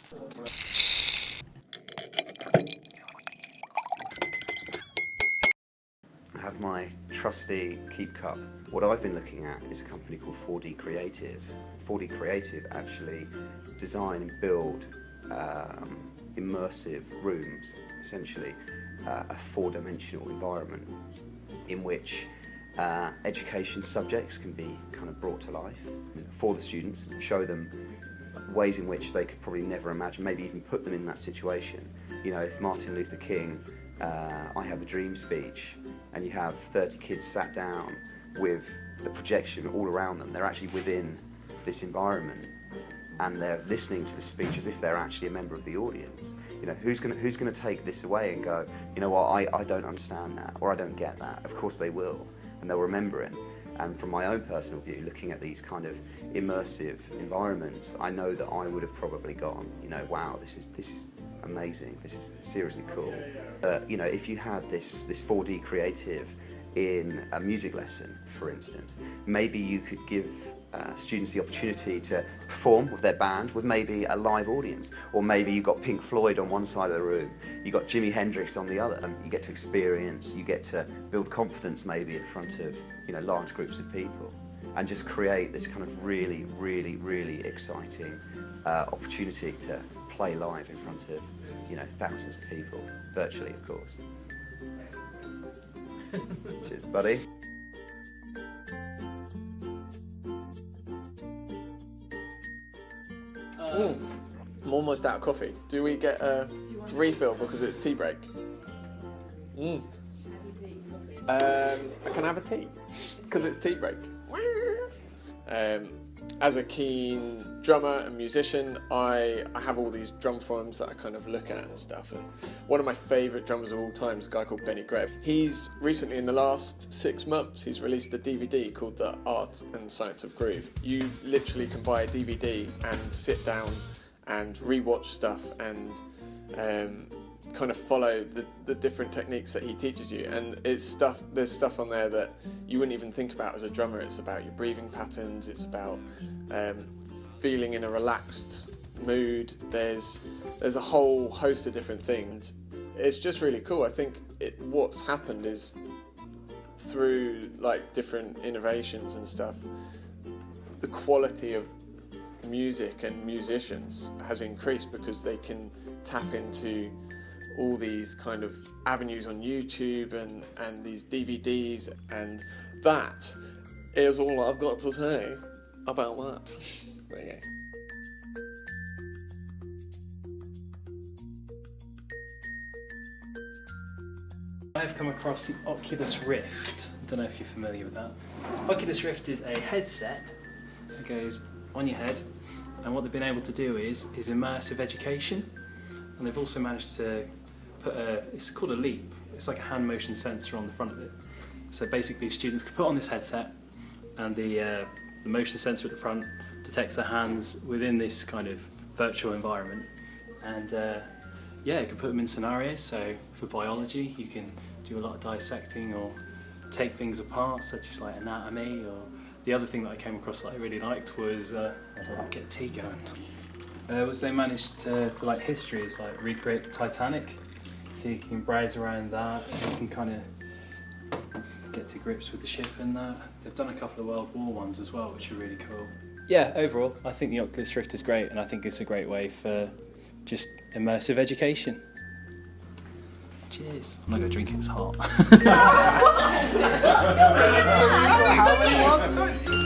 I have my trusty keep cup. What I've been looking at is a company called 4D Creative. 4D Creative actually design and build immersive rooms, essentially a four-dimensional environment in which education subjects can be kind of brought to life for the students, show them ways in which they could probably never imagine, maybe even put them in that situation. You know, if Martin Luther King, I Have a Dream speech, and you have 30 kids sat down with the projection all around them, they're actually within this environment and they're listening to the speech as if they're actually a member of the audience. You know, who's going to take this away and go, you know what, I don't understand that, or I don't get that? Of course they will, and they'll remember it. And from my own personal view, looking at these kind of immersive environments, I know that I would have probably gone, you know, wow, this is amazing, this is seriously cool. You know, if you had this 4D creative in a music lesson, for instance, maybe you could give students the opportunity to perform with their band with maybe a live audience, or maybe you've got Pink Floyd on one side of the room, you've got Jimi Hendrix on the other, and you get to experience, you get to build confidence maybe in front of, you know, large groups of people, and just create this kind of really, really, really exciting opportunity to play live in front of, you know, thousands of people, virtually of course. Cheers, buddy. I'm almost out of coffee. Do we get a refill because it's tea break? I can have a tea because it's tea break. As a keen drummer and musician, I have all these drum forums that I kind of look at and stuff. And one of my favourite drummers of all time is a guy called Benny Greb. He's recently, in the last 6 months, he's released a DVD called The Art and Science of Groove. You literally can buy a DVD and sit down and re-watch stuff and kind of follow the different techniques that he teaches you, and there's stuff on there that you wouldn't even think about as a drummer. It's about your breathing patterns, it's about feeling in a relaxed mood, there's a whole host of different things. It's just really cool. I think what's happened is through like different innovations and stuff, the quality of music and musicians has increased because they can tap into all these kind of avenues on YouTube and these DVDs, and that is all I've got to say about that. There you go. I've come across the Oculus Rift. I don't know if you're familiar with that. Oculus Rift is a headset that goes on your head, and what they've been able to do is immersive education, and they've also managed to put it's called a leap. It's like a hand motion sensor on the front of it. So basically students can put on this headset, and the motion sensor at the front detects their hands within this kind of virtual environment, and yeah, you can put them in scenarios. So for biology, you can do a lot of dissecting or take things apart, such as like anatomy. Or the other thing that I came across that I really liked was get a tea going. Was they managed to, for like history, is like recreate the Titanic. So you can browse around that, and you can kind of get to grips with the ship and that. They've done a couple of World War ones as well, which are really cool. Yeah, overall, I think the Oculus Rift is great, and I think it's a great way for just immersive education. Cheers. I'm not going to drink it, it's hot. How many ones?